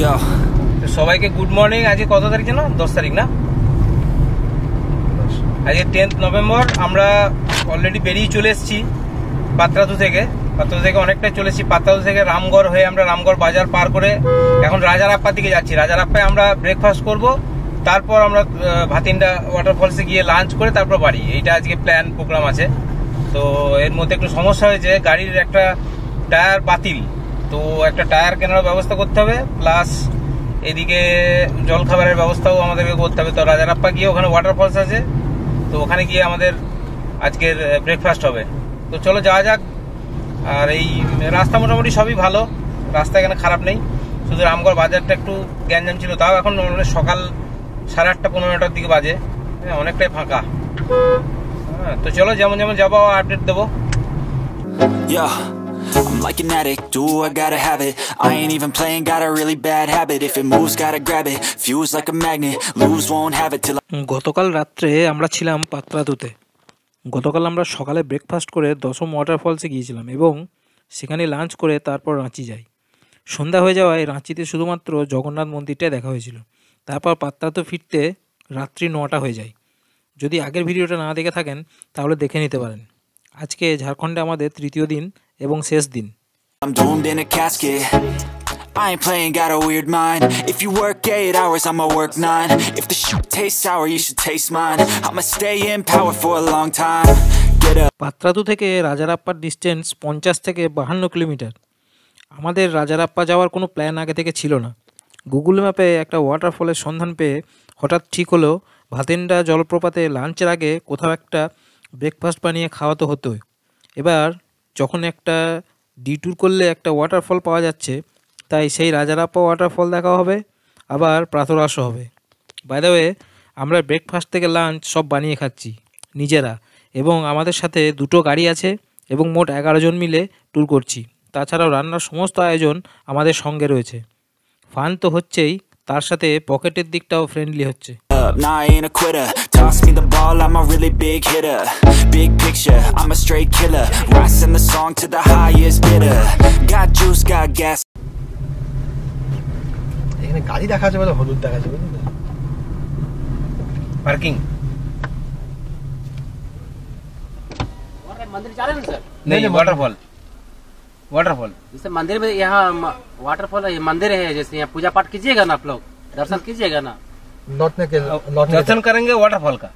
go. সবাইকে good morning. আজকে কত তারিখ জানো? 10 তারিখ না? আজকে 10 নভেম্বর। আমরা অলরেডি বেরিয়ে চলে এসেছি পাত্রাতু থেকে অনেকটাই চলে এসেছি। পাত্রাতু থেকে রামগড় হয়ে আমরা রামগড় বাজার পার করে এখন রাজারাপ্পার দিকে যাচ্ছি। রাজারাপ্পায় আমরা ব্রেকফাস্ট করব, তারপর আমরা ভাতিন্ডা ওয়াটারফলসে গিয়ে লাঞ্চ করে তারপর বাড়ি। এইটা আজকে প্ল্যান প্রোগ্রাম আছে। তো এর মধ্যে একটু সমস্যা হয়েছে, গাড়ির একটা টায়ার বাতিল, তো একটা টায়ার কেনার ব্যবস্থা করতে হবে, প্লাস এদিকে জলখাবারের ব্যবস্থাও আমাদেরকে করতে হবে। তো রাজারাপ্পা গিয়ে ওখানে ওয়াটারফলস আছে, তো ওখানে গিয়ে আমাদের আজকের ব্রেকফাস্ট হবে। তো চলো যাওয়া যাক। আর এই রাস্তা মোটামুটি সবই ভালো, রাস্তা এখানে খারাপ নেই, শুধু রামগড় বাজারটা একটু গ্যাঞ্জাম ছিল। তাও এখন সকাল 8:30 15টার দিকে বাজে, অনেকটাই ফাঁকা। তো চলো যেমন যেমন যাবো আপডেট দেবো। Yeah, I'm like an addict, do I gotta have it. I ain't even playing, got a really bad habit. If it moves, gotta grab it, fuse like a magnet. Lose, won't have it till গতকাল রাত্রে আমরা ছিলাম পাত্রাতুতে। গতকাল আমরা সকালে breakfast করে দশম ওয়াটারফলসে গিয়েছিলাম এবং সেখানে লাঞ্চ করে তারপর রাঁচি যাই। সন্ধ্যা হয়ে যাওয়ায় রাঁচিতে শুধুমাত্র জগন্নাথ মন্দিরটাই দেখা হয়েছিল। তারপর পাত্রাতু ফিরতে রাত্রি 9টা হয়ে যায়। যদি আগের ভিডিওটা না দেখে থাকেন তাহলে দেখে নিতে পারেন। আজকে ঝাড়খণ্ডে আমাদের তৃতীয় দিন এবং শেষ দিন। I'm doomed in a casket. I ain't playing, got a weird mind. If you work 8 hours, I'ma work 9. If the shit tastes sour, you should taste mine. I'ma stay in power for a long time. Get up. Patratu থেকে রাজারাপ্পার distance 50 থেকে 52 kilometre. আমাদের রাজারাপ্পা যাওয়ার কোনো plan আগে থেকে ছিল না। Google ম্যাপে একটা ওয়াটারফলের সন্ধান পেয়ে হঠাৎ ঠিক হলো ভাতিন্ডা জলপ্রপাতে লাঞ্চের আগে কোথাও একটা ব্রেকফাস্ট বানিয়ে খাওয়াতে হতো। এবার যখন একটা ডিট্যুর করলে একটা ওয়াটারফল পাওয়া যাচ্ছে, তাই সেই রাজারাপ্পা ওয়াটারফল দেখা হবে, আবার প্রাতরাশও হবে। বাই দ্য ওয়ে, আমরা ব্রেকফাস্ট থেকে লাঞ্চ সব বানিয়ে খাচ্ছি নিজেরা, এবং আমাদের সাথে 2টো গাড়ি আছে এবং মোট 11 জন মিলে ট্যুর করছি। তাছাড়াও রান্নার সমস্ত আয়োজন আমাদের সঙ্গে রয়েছে। ফান তো হচ্ছেই, তার সাথে পকেটের দিকটাও ফ্রেন্ডলি হচ্ছে। Nah, I ain't a quitter. Toss me the ball, I'm a really big hitter. Big picture, I'm a straight killer. Rising the song to the highest bidder. Got juice, got gas. এখানে গাড়ি দেখা যাবে, হলুদ দেখা যাবে, parking मंदिर जा रहे हैं सर? नहीं, वाटरफॉल जैसे मंदिर में यहाँ वाटरफॉल है, मंदिर है, जैसे यहाँ पूजा पाठ कीजिएगा ना, आप लोग दर्शन कीजिएगा ना, दर्शन करेंगे वाटरफॉल का।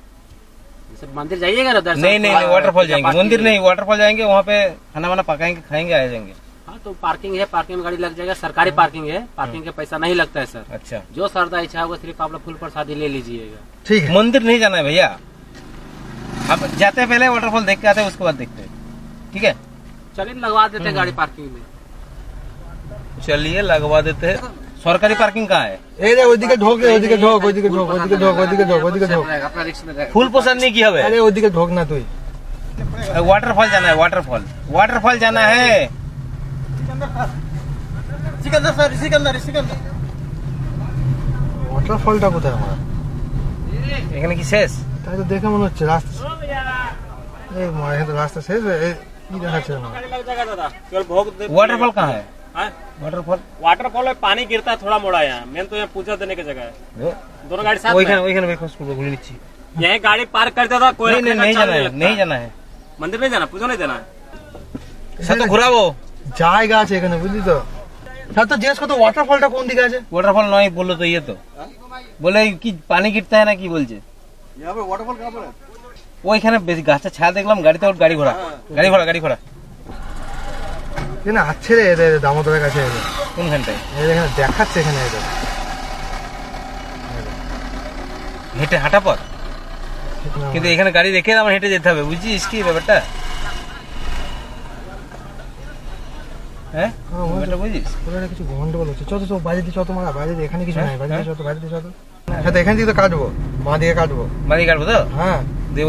जैसे मंदिर जाइएगा ना दर्शन। नहीं, वाटरफॉल जाएंगे, मंदिर नहीं, वाटरफॉल जाएंगे, वहाँ पे खाना वाना पकाएंगे, खाएंगे, आ जाएंगे। हाँ, तो पार्किंग है, पार्किंग में गाड़ी लग जाएगा, सरकारी पार्किंग है, पार्किंग का पैसा नहीं लगता है सर। अच्छा, जो श्रद्धा इच्छा होगा सिर्फ आप लोग फूल प्रसादी ले लीजिएगा। ठीक है। मंदिर नहीं जाना है भैया, अब जाते हैं पहले वाटरफॉल देख के आते हैं, उसके बाद देखते हैं। ठीक है, चलिए लगवा देते हैं गाड़ी पार्किंग में। चलिए लगवा देते हैं। सरकारी पार्किंग कहाँ है? এই রে ওইদিকে ঢোক রে, ওইদিকে ঢোক, ওইদিকে ঢোক, ওইদিকে ঢোক, ওইদিকে ঢোক, ওইদিকে ঢোক। अपना रिक्स में रहेगा। फुल पसंद नहीं किया है। আরে ওইদিকে ঢোক না তুই। वाटरफॉल जाना है, वाटरफॉल जाना है। সিকান্দার স্যার, সিকান্দার ওয়াটারফলটা কোথায় আমার? এখানে কি শেষ? তাই তো দেখে মনে হচ্ছে রাস্তা। এই এখানে তো রাস্তা শেষ, এই কি দেখাচ্ছে আমার? वाटरफॉल कहाँ है? वाटरफॉल में पानी गिरता है थोड़ा मोड़ा, यहाँ मेन तो यहाँ पूजा देने की जगह है। दोनों गाड़ी साथ में। ওইখানে ব্রেকফাস্ট করবো, ঘুরে নিচ্ছি। यहीं गाड़ी पार्क कर देता, कोई नहीं जाना है, नहीं जाना है, मंदिर नहीं जाना, पूजा नहीं देना है। সে তো ঘুরাবো। জায়গা আছে এখানে, বুঝলি তো? স্যার তো জিজ্ঞেস করতো ওয়াটারফলটা কোন দিকে আছে? वाटरफॉल নয় বললো তো, ইয়ে তো বলে কি পানি গিরতে হয় না কি বলছে। ওয়াটারফল কাহা পড়ে? ওইখানে বেশি গাছের ছায়া দেখলাম, গাড়িতে ওর গাড়ি ঘোড়া এখানে আছে রে, এদের দামোদরের কাছে। কোনখানটায়? এখানে দেখাচ্ছে, এখানে এদের হেঁটে হাঁটা পথ, কিন্তু এখানে গাড়ি রেখে আমার হেঁটে যেতে হবে, বুঝছিস কি ব্যাপারটা? হ্যাঁ, ব্যাপারটা বুঝিস? ওরা কিছু গন্ডগোল হচ্ছে। চল তো বাইরে দিয়ে, চল তো মারা বাইরে দিয়ে, এখানে কিছু নাই, বাইরে দিয়ে চল তো, বাইরে দিয়ে চল তো। হ্যাঁ, এখান থেকে তো কাটবো, বাঁ দিকে কাটবো। বাড়ি কাটবো তো? হ্যাঁ,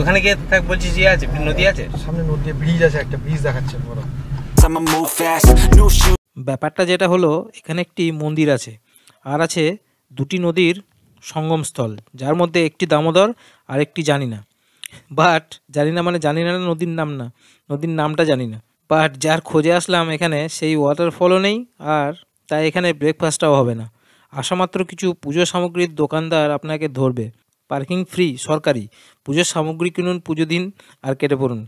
ওখানে গিয়ে থাক বলছিস, ইয়ে আছে, নদী আছে সামনে, নদী, ব্রিজ আছে, একটা ব্রিজ দেখাচ্ছে বড়। I'ma move fast, new shoes. ব্যাপারটা যেটা হলো, এখানে একটি মন্দির আছে আর আছে 2টি নদীর সঙ্গমস্থল, যার মধ্যে একটি দামোদর আর একটি জানি না। বাট জানি না মানে জানি না, নদীর নাম না, নদীর নামটা জানি না। বাট যার খোঁজে আসলাম এখানে, সেই ওয়াটারফলও নেই, আর তাই এখানে ব্রেকফাস্টটাও হবে না। আসামাত্র কিছু পুজো সামগ্রীর দোকানদার আপনাকে ধরবে। পার্কিং ফ্রি, সরকারি। পুজোর সামগ্রী কিনুন, পুজো দিন আর কেটে পড়ুন।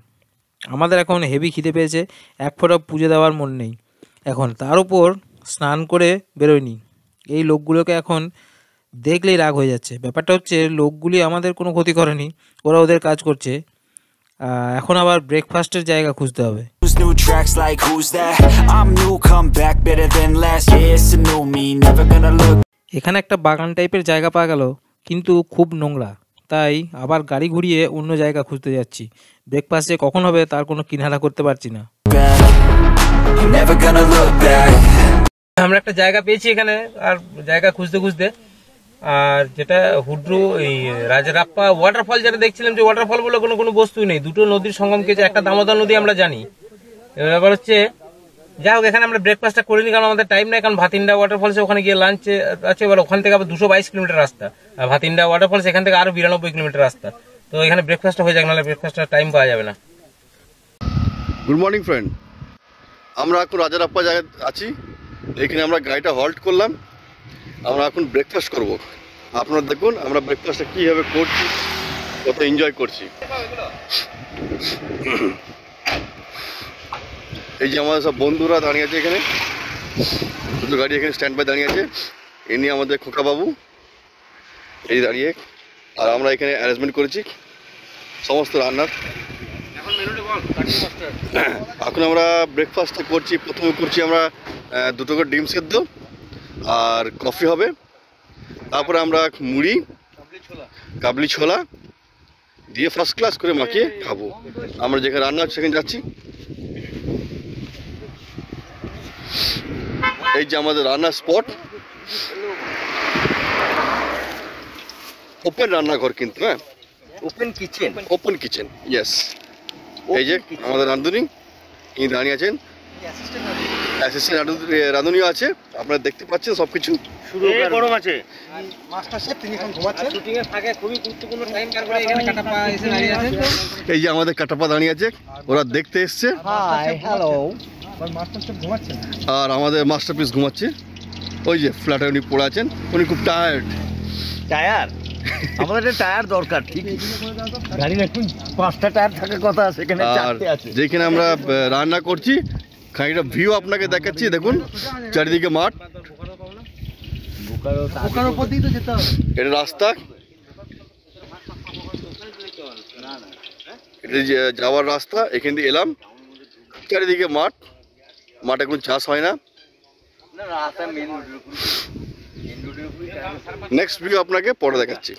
আমাদের এখন হেভি খিদে পেয়েছে, এক ফোঁটা পুজো দেওয়ার মন নেই এখন। তার উপর স্নান করে বেরোয়নি। এই লোকগুলোকে এখন দেখলেই রাগ হয়ে যাচ্ছে। ব্যাপারটা হচ্ছে লোকগুলি আমাদের কোনো ক্ষতি করেনি, ওরা ওদের কাজ করছে। এখন আবার ব্রেকফাস্টের জায়গা খুঁজতে হবে। New tracks like who's that? I'm new, come back better than last. Yeah, it's a new me, never gonna look. এখানে একটা বাগান টাইপের জায়গা পাওয়া গেল, কিন্তু খুব নোংরা, তাই আবার গাড়ি ঘুরিয়ে অন্য জায়গা খুঁজতে যাচ্ছি। ব্রেকফাস্ট যে কখন হবে তার কোনো কিনারা করতে পারছি না। back. I'm never gonna look back. আমরা একটা জায়গা পেয়েছি এখানে, আর জায়গা খুঁজতে খুঁজতে, আর যেটা হুড্রু এই রাজারাপ্পা ওয়াটারফল যেটা দেখছিলাম, যে ওয়াটারফল বলে কোনো বস্তুই নেই। দুটো নদীর সঙ্গম কেছে, একটা দামোদর নদী আমরা জানি। এবার হচ্ছে যাই হোক, এখানে আমরা ব্রেকফাস্টটা করিনি কারণ আমাদের টাইম নেই, কারণ ভাতিন্ডা ওয়াটারফলসে ওখানে গিয়ে লাঞ্চ আছে। এবার ওখান থেকে আবার 222 কিলোমিটার রাস্তা, আর ভাতিন্ডা ওয়াটারফলস এখান থেকে আরো 92 কিলোমিটার রাস্তা। তো এখানে ব্রেকফাস্টটা হয়ে যাক, নাহলে ব্রেকফাস্টটা টাইম পাওয়া যাবে না। গুড মর্নিং ফ্রেন্ড, আমরা এখন রাজারাপ্পা জায়গায় আছি। এখানে আমরা গাড়িটা হল্ট করলাম, আমরা এখন ব্রেকফাস্ট করব। আপনারা দেখুন আমরা ব্রেকফাস্টটা কীভাবে করছি, কত এনজয় করছি। এই যে আমাদের সব বন্ধুরা দাঁড়িয়ে আছে এখানে, দুটো গাড়ি এখানে স্ট্যান্ড বাই দাঁড়িয়ে আছে। এমনি আমাদের খোকাবাবু এই দাঁড়িয়ে, আর আমরা এখানে অ্যারেঞ্জমেন্ট করেছি সমস্ত রান্নার। এখন আমরা ব্রেকফাস্টটা করছি। প্রথমে করছি আমরা দুটো করে ডিম সেদ্ধ আর কফি হবে। তারপরে আমরা মুড়ি, কাবলি ছোলা দিয়ে ফার্স্ট ক্লাস করে মাখিয়ে খাবো। আমরা যেখানে রান্না হচ্ছে সেখানে যাচ্ছি। এই যে আমাদের রান্নার স্পট, ওপেন রান্নাঘর কিন্তু, হ্যাঁ open kitchen. Open kitchen, yes. এই যে আমাদের রাঁধুনি, ইনি দাঁড়িয়ে আছেন। অ্যাসিস্ট্যান্ট রাঁধুনিও আছে, আপনারা দেখতে পাচ্ছেন সব কিছু। গরম আছে। মাস্টার শেফ তিনি এখন ঘুমাচ্ছেন। শুটিং এর ফাঁকে খুবই গুরুত্বপূর্ণ টাইম পার করে এখানে কাটাপা এসে দাঁড়িয়ে আছে। এই যে আমাদের কাটাপা দাঁড়িয়ে আছে, ওরা দেখতে এসছে। Hi hello. মাস্টার শেফ ঘুমাচ্ছেন আর আমাদের মাস্টারপিস ঘুমাচ্ছে। ওই যে ফ্ল্যাটে উনি পড়ে আছেন, উনি খুব টায়ার্ড। টায়ার আমাদের টায়ার দরকার, ঠিক। গাড়ির এখন 5টা টায়ার থাকার কথা, সেখানে আর 4টে আছে। যেখানে আমরা রান্না করছি, খানিকটা ভিউ আপনাকে দেখাচ্ছি। দেখুন চারিদিকে মাঠ, ওখানে উপর দিয়ে তো যেতে হবে। এটা রাস্তা, এটা যাওয়ার রাস্তা। এখান দিয়ে এলাম, চারিদিকে মাঠ। মাঠে কোনো চাষ হয় না। নেক্সট ভিউ আপনাকে পরে দেখাচ্ছি।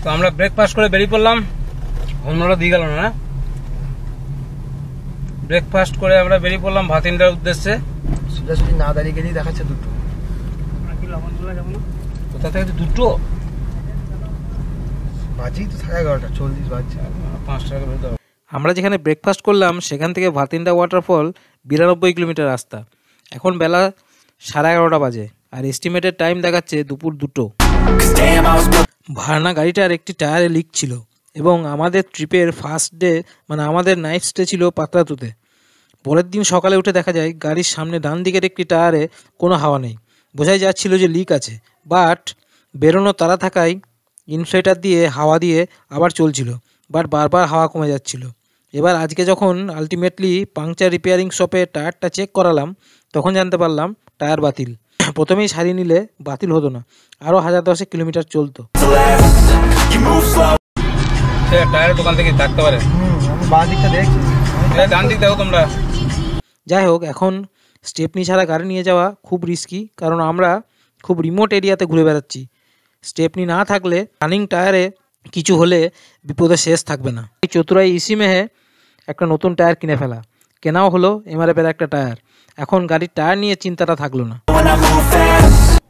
তো আমরা ব্রেকফাস্ট করে বেরিয়ে পড়লাম। অন্যরা দিয়ে গেল না। ব্রেকফাস্ট করে আমরা বেরিয়ে পড়লাম ভাতিন্ডার উদ্দেশ্যে। সোজাসুজি না দাঁড়িয়ে গেলেই দেখাচ্ছে দুটো। কোথা থেকে দুটো বাজেই তো 11:30, 40 বাজছে। 5 টাকা বেরোতে হবে। আমরা যেখানে ব্রেকফাস্ট করলাম সেখান থেকে ভাতিন্ডা ওয়াটারফল 92 কিলোমিটার রাস্তা। এখন বেলা 11:30 বাজে, আর এস্টিমেটেড টাইম দেখাচ্ছে দুপুর 2টো। ভার্না গাড়িটার একটি টায়ারে লিক ছিল, এবং আমাদের ট্রিপের ফার্স্ট ডে মানে আমাদের নাইট স্টে ছিল পাতরাতুতে। পরের দিন সকালে উঠে দেখা যায় গাড়ির সামনে ডান দিকের একটি টায়ারে কোনো হাওয়া নেই। বোঝাই যাচ্ছিল যে লিক আছে, বাট বেরোনো তারা থাকায় ইনফ্লেটার দিয়ে হাওয়া দিয়ে আবার চলছিল, বাট বারবার হাওয়া কমে যাচ্ছিল। এবার আজকে যখন আলটিমেটলি পাংচার রিপেয়ারিং শপে টায়ারটা চেক করালাম, তখন জানতে পারলাম টায়ার বাতিল। প্রথমেই সারিয়ে নিলে বাতিল হতো না, আরও 1010 কিলোমিটার চলতো। টায়ারের দোকান থেকে থাকতে পারে। আমি বাঁ দিকটা দেখছি, ডান দিক দেখো তোমরা। যাই হোক, এখন স্টেপনি ছাড়া গাড়ি নিয়ে যাওয়া খুব রিস্কি, কারণ আমরা খুব রিমোট এরিয়াতে ঘুরে বেড়াচ্ছি। স্টেপনি না থাকলে রানিং টায়ারে কিছু হলে বিপদের শেষ থাকবে না। এই চতুরাই ইসিমেহে একটা নতুন টায়ার কিনে ফেলা, কেনাও হলো এমআরএফের একটা টায়ার। এখন গাড়ির টায়ার নিয়ে চিন্তাটা থাকলো না।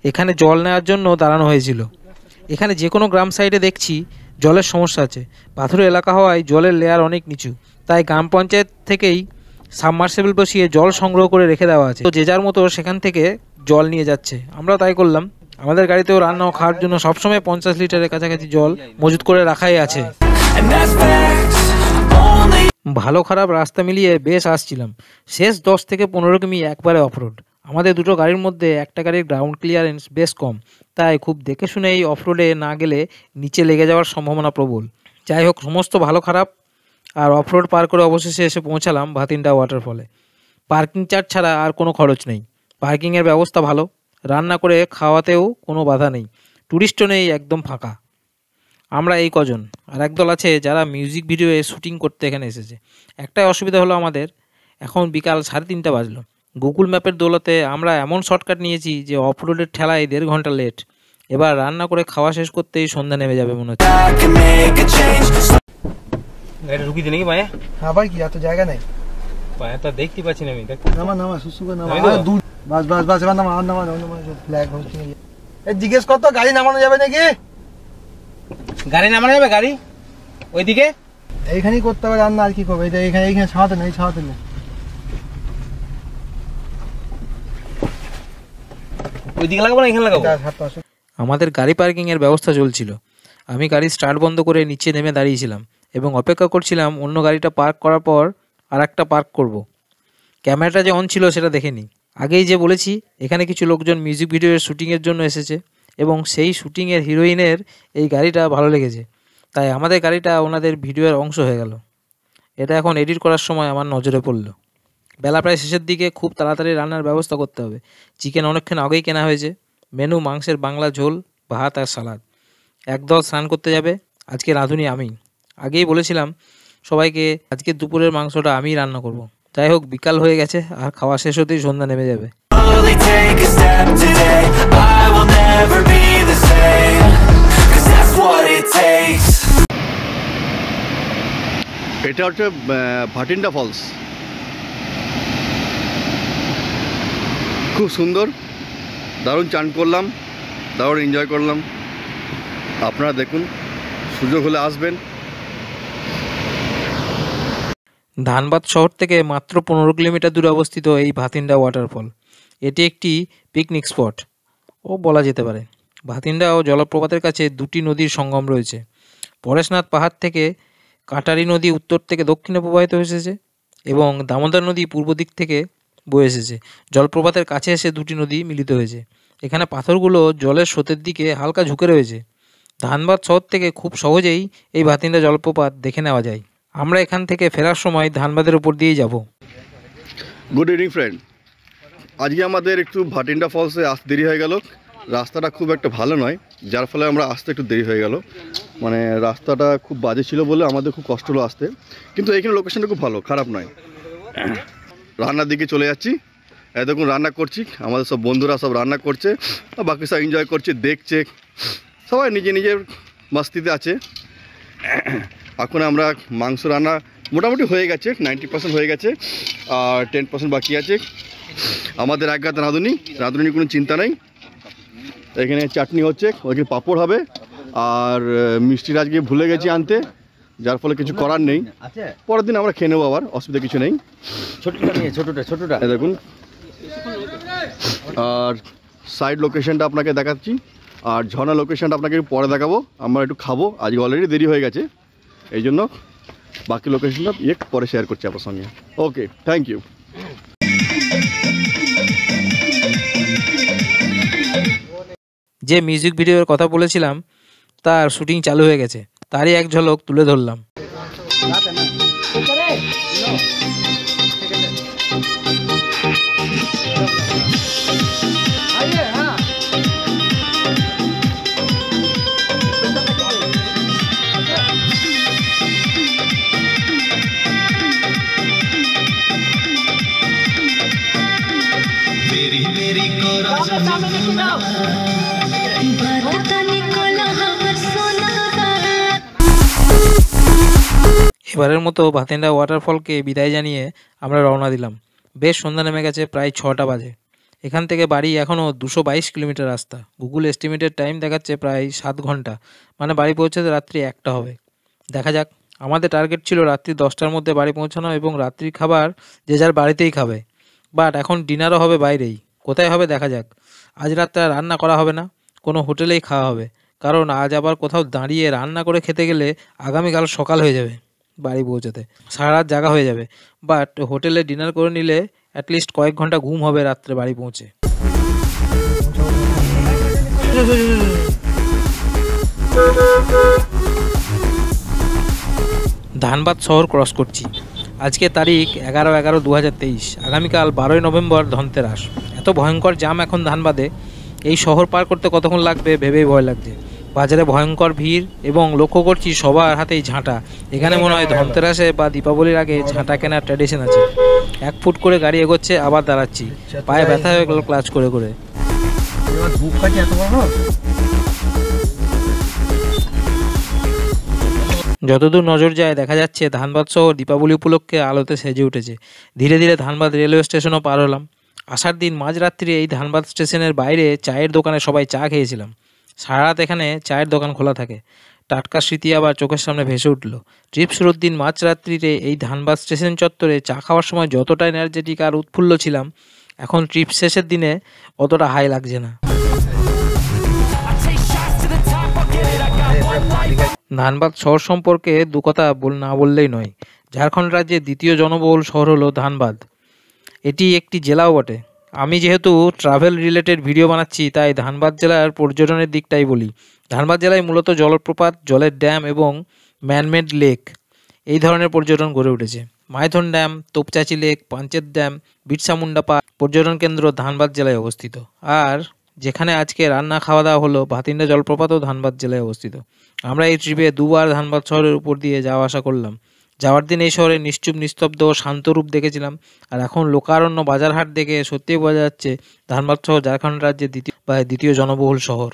এখানে জল নেওয়ার জন্য দাঁড়ানো হয়েছিল। এখানে যে কোনো গ্রাম সাইডে দেখছি জলের সমস্যা আছে। পাথুরে এলাকা হওয়ায় জলের লেয়ার অনেক নিচু, তাই গ্রাম পঞ্চায়েত থেকেই সাবমার্সিবল বসিয়ে জল সংগ্রহ করে রেখে দেওয়া আছে। তো যে যার মতো সেখান থেকে জল নিয়ে যাচ্ছে, আমরাও তাই করলাম। আমাদের গাড়িতেও রান্না ও খাওয়ার জন্য সবসময় 50 লিটারের কাছাকাছি জল মজুত করে রাখাই আছে। ভালো খারাপ রাস্তা মিলিয়ে বেশ আসছিলাম। শেষ 10 থেকে 15 কিমি একবারে অফরোড। আমাদের দুটো গাড়ির মধ্যে একটা গাড়ির গ্রাউন্ড ক্লিয়ারেন্স বেশ কম, তাই খুব দেখে শুনেই অফরোডে না গেলে নিচে লেগে যাওয়ার সম্ভাবনা প্রবল। যাই হোক, সমস্ত ভালো খারাপ আর অফরোড পার করে অবশেষে এসে পৌঁছালাম ভাতিন্ডা ওয়াটারফলে। পার্কিং চার্জ ছাড়া আর কোনো খরচ নেই, পার্কিংয়ের ব্যবস্থা ভালো, রান্না করে খাওয়াতেও কোনো বাধা নেই, ট্যুরিস্টও নেই, একদম ফাঁকা। আমরা এই কজন, আর একদল আছে যারা মিউজিক ভিডিওয়ে শ্যুটিং করতে এখানে এসেছে। একটাই অসুবিধা হলো আমাদের, এখন বিকাল 3:30 বাজলো। গুগল ম্যাপের দৌলতে আমরা এমন শর্টকাট নিয়েছি যে অফরোডের ঠেলায় 1.5 ঘন্টা লেট। এবার রান্না করে খাওয়া শেষ করতেই সন্ধ্যা নেমে যাবে মনে হচ্ছে। গাড়ি ঢুকি দিই নাকি পায়ে? হ্যাঁ ভাই, কি এত জায়গা নেই? পায়ে তো দেখতে পাচ্ছি না আমি। নামা সুসু করে নামা। দূর বাস এবার নামা ফ্ল্যাগ হোস্টিং। জিজ্ঞেস কর তো গাড়ি নামানো যাবে নাকি? গাড়ি নামানো যাবে? গাড়ি ওইদিকে এইখানেই করতে হবে রান্না, আর কি করবে? এইখানে ছাড়াতে নেই, ছাড়াতে নেই। ওইদিকে লাগাবো না এখানে লাগাবো? আমাদের গাড়ি পার্কিংয়ের ব্যবস্থা চলছিল। আমি গাড়ি স্টার্ট বন্ধ করে নিচে নেমে দাঁড়িয়েছিলাম এবং অপেক্ষা করছিলাম অন্য গাড়িটা পার্ক করার পর আর একটা পার্ক করব। ক্যামেরাটা যে অন ছিল সেটা দেখে নিই। আগেই যে বলেছি, এখানে কিছু লোকজন মিউজিক ভিডিওর শ্যুটিংয়ের জন্য এসেছে এবং সেই শ্যুটিংয়ের হিরোইনের এই গাড়িটা ভালো লেগেছে, তাই আমাদের গাড়িটা ওনাদের ভিডিওর অংশ হয়ে গেল। এটা এখন এডিট করার সময় আমার নজরে পড়ল। বেলা প্রায় শেষের দিকে, খুব তাড়াতাড়ি রান্নার ব্যবস্থা করতে হবে। চিকেন অনেকক্ষণ আগেই কেনা হয়েছে। মেনু মাংসের বাংলা ঝোল, ভাত আর সালাদ। একদল স্নান করতে যাবে, আজকে রাঁধুনি আমি। আগেই বলেছিলাম সবাইকে আজকে দুপুরের মাংসটা আমিই রান্না করব। যাই হোক, বিকাল হয়ে গেছে আর খাওয়া শেষ হতেই সন্ধ্যা নেমে যাবে। এটা হচ্ছে ভাটিন্ডা ফলস, খুব সুন্দর, দারুণ চান করলাম, দারুণ এনজয় করলাম। আপনারা দেখুন, সুযোগ হলে আসবেন। ধানবাদ শহর থেকে মাত্র 15 কিলোমিটার দূরে অবস্থিত এই ভাতিন্ডা ওয়াটারফল। এটি একটি পিকনিক স্পট ও বলা যেতে পারে। ভাতিন্ডা ও জলপ্রপাতের কাছে দুটি নদীর সঙ্গম রয়েছে। পরেশনাথ পাহাড় থেকে কাটারি নদী উত্তর থেকে দক্ষিণে প্রবাহিত এসেছে এবং দামোদর নদী পূর্ব দিক থেকে বয়ে এসেছে। জলপ্রপাতের কাছে এসে দুটি নদী মিলিত হয়েছে। এখানে পাথরগুলো জলের স্রোতের দিকে হালকা ঝুঁকে রয়েছে। ধানবাদ শহর থেকে খুব সহজেই এই ভাতিন্ডা জলপ্রপাত দেখে নেওয়া যায়। আমরা এখান থেকে ফেরার সময় ধানবাদের উপর দিয়েই যাব। গুড ইভিনিং ফ্রেন্ড, আজকে আমাদের একটু ভাটিন্ডা ফলসে আসতে দেরি হয়ে গেল। রাস্তাটা খুব একটা ভালো নয়, যার ফলে আমরা আসতে একটু দেরি হয়ে গেল। মানে রাস্তাটা খুব বাজে ছিল বলে আমাদের খুব কষ্ট হলো আসতে, কিন্তু এখানে লোকেশনটা খুব ভালো, খারাপ নয়। রান্নার দিকে চলে যাচ্ছি। দেখুন রান্না করছি, আমাদের সব বন্ধুরা সব রান্না করছে, বাকি সব এনজয় করছে, দেখছে, সবাই নিজে নিজের মস্তিতে আছে। এখন আমরা মাংস রান্না মোটামুটি হয়ে গেছে, 90% হয়ে গেছে, আর 10% বাকি আছে। আমাদের এক গাতে রাঁধুনি কোনো চিন্তা নেই। এখানে চাটনি হচ্ছে, ওইখানে পাঁপড় হবে, আর মিষ্টির আজকে ভুলে গেছি আনতে, যার ফলে কিছু করার নেই। পরের দিন আমরা খেয়ে নেবো, আবার অসুবিধা কিছু নেই। ছোটটা দেখুন। আর সাইড লোকেশনটা আপনাকে দেখাচ্ছি, আর ঝর্ণা লোকেশনটা আপনাকে পরে দেখাবো। আমরা একটু খাবো, আজকে অলরেডি দেরি হয়ে গেছে, এই জন্য বাকি লোকেশনটা পরে শেয়ার করছি আপনার সঙ্গে। ওকে, থ্যাংক ইউ। যে মিউজিক ভিডিওর কথা বলেছিলাম তার শুটিং চালু হয়ে গেছে, তারই এক ঝলক তুলে ধরলাম। এবারের মতো ভাতিন্ডা ওয়াটারফলকে বিদায় জানিয়ে আমরা রওনা দিলাম। বেশ সন্ধ্যা নেমে গেছে, প্রায় 6টা বাজে। এখান থেকে বাড়ি এখনও 222 কিলোমিটার রাস্তা। গুগল এস্টিমেটেড টাইম দেখাচ্ছে প্রায় 7 ঘন্টা, মানে বাড়ি পৌঁছাতে রাত্রি 1টা হবে। দেখা যাক। আমাদের টার্গেট ছিল রাত্রি 10টার মধ্যে বাড়ি পৌঁছানো এবং রাত্রির খাবার যে যার বাড়িতেই খাবে, বাট এখন ডিনারও হবে বাইরেই। কোথায় হবে দেখা যাক। আজ রাতটা রান্না করা হবে না, কোনো হোটেলেই খাওয়া হবে, কারণ আজ আবার কোথাও দাঁড়িয়ে রান্না করে খেতে গেলে আগামীকাল সকাল হয়ে যাবে বাড়ি পৌঁছাতে, সারা রাত জাগা হয়ে যাবে। বাট হোটেলে ডিনার করে নিলে অ্যাটলিস্ট কয়েক ঘন্টা ঘুম হবে রাত্রে বাড়ি পৌঁছে। ধানবাদ শহর ক্রস করছি। আজকে তারিখ 11/11/2023, আগামীকাল 12ই নভেম্বর ধনতেরাস। এত ভয়ঙ্কর জাম এখন ধানবাদে, এই শহর পার করতে কতক্ষণ লাগবে ভেবেই ভয় লাগছে। বাজারে ভয়ঙ্কর ভিড় এবং লক্ষ্য করছি সবার হাতেই ঝাঁটা। এখানে মনে হয় ধনতেরাসে বা দীপাবলির আগে ঝাঁটা কেনার ট্র্যাডিশন আছে। 1 ফুট করে গাড়ি এগোচ্ছে, আবার দাঁড়াচ্ছি, পায়ে ব্যথা হয়ে গেল ক্লাচ করে করে। যতদূর নজর যায় দেখা যাচ্ছে ধানবাদ শহর দীপাবলি উপলক্ষে আলোতে সেজে উঠেছে। ধীরে ধীরে ধানবাদ রেলওয়ে স্টেশনও পার হলাম। আসার দিন মাঝরাত্রি এই ধানবাদ স্টেশনের বাইরে চায়ের দোকানে সবাই চা খেয়েছিলাম। সারা রাত এখানে চায়ের দোকান খোলা থাকে। টাটকা স্মৃতি আবার চোখের সামনে ভেসে উঠল। ট্রিপ শুরুর দিন মাঝরাত্রিতে এই ধানবাদ স্টেশন চত্বরে চা খাওয়ার সময় যতটা এনার্জেটিক আর উৎফুল্ল ছিলাম, এখন ট্রিপ শেষের দিনে অতটা হাই লাগছে না। ধানবাদ শহর সম্পর্কে দু কথা না বললেই নয়। ঝাড়খণ্ড রাজ্যের দ্বিতীয় জনবহুল শহর হলো ধানবাদ। এটি একটি জেলাও বটে। আমি যেহেতু ট্রাভেল রিলেটেড ভিডিও বানাচ্ছি, তাই ধানবাদ জেলার পর্যটনের দিকটাই বলি। ধানবাদ জেলায় মূলত জলপ্রপাত, জলের ড্যাম এবং ম্যানমেড লেক এই ধরনের পর্যটন গড়ে উঠেছে। Maithon dam, Topchanchi lake, Panchet dam, Birsa Munda park পর্যটন কেন্দ্র ধানবাদ জেলায় অবস্থিত। আর যেখানে আজকে রান্না খাওয়া দাওয়া হলো, ভাতিন্ডা জলপ্রপাতও ধানবাদ জেলায় অবস্থিত। আমরা এই ট্রিপে দুবার ধানবাদ শহরের উপর দিয়ে যাওয়া আসা করলাম। যাওয়ার দিন এই শহরে নিশ্চুপ, নিস্তব্ধ ও শান্ত রূপ দেখেছিলাম, আর এখন লোকারণ্য বাজারহাট দেখে সত্যিই বোঝা যাচ্ছে ধানবাদ শহর ঝাড়খণ্ড রাজ্যের দ্বিতীয় জনবহুল শহর।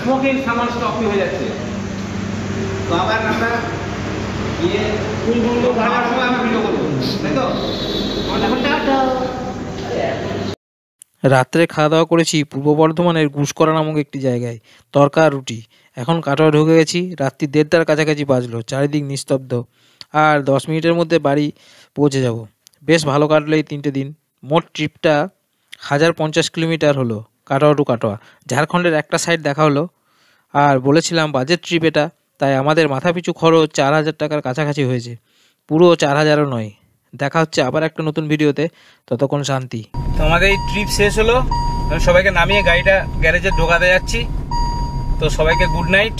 স্মোকিং সামান স্টপ হয়ে যাচ্ছে। তো আবার আমরা গিয়ে খাওয়ার সময় আমরা ভিডিও করবো, তাই তো? রাত্রে খাওয়া দাওয়া করেছি পূর্ব বর্ধমানের গুসকরা নামক একটি জায়গায়, তরকা রুটি। এখন কাটোয়া ঢুকে গেছি। রাত্রি 1:30টার কাছাকাছি বাজলো। চারিদিক নিস্তব্ধ। আর 10 মিনিটের মধ্যে বাড়ি পৌঁছে যাব। বেশ ভালো কাটলো এই 3টে দিন। মোট ট্রিপটা 1050 কিলোমিটার হলো, কাটোয়া টু কাটোয়া। ঝাড়খণ্ডের একটা সাইড দেখা হলো। আর বলেছিলাম বাজেট ট্রিপ এটা, তাই আমাদের মাথাপিছু খরচ 4000 টাকার কাছাকাছি হয়েছে। পুরো 4000ও নয়। দেখা হচ্ছে আবার একটা নতুন ভিডিওতে। ততক্ষণ শান্তি। তো আমাদের এই ট্রিপ শেষ হলো। আমি সবাইকে নামিয়ে গাড়িটা গ্যারেজে ঢোকাতে যাচ্ছি। তো সবাইকে গুড নাইট।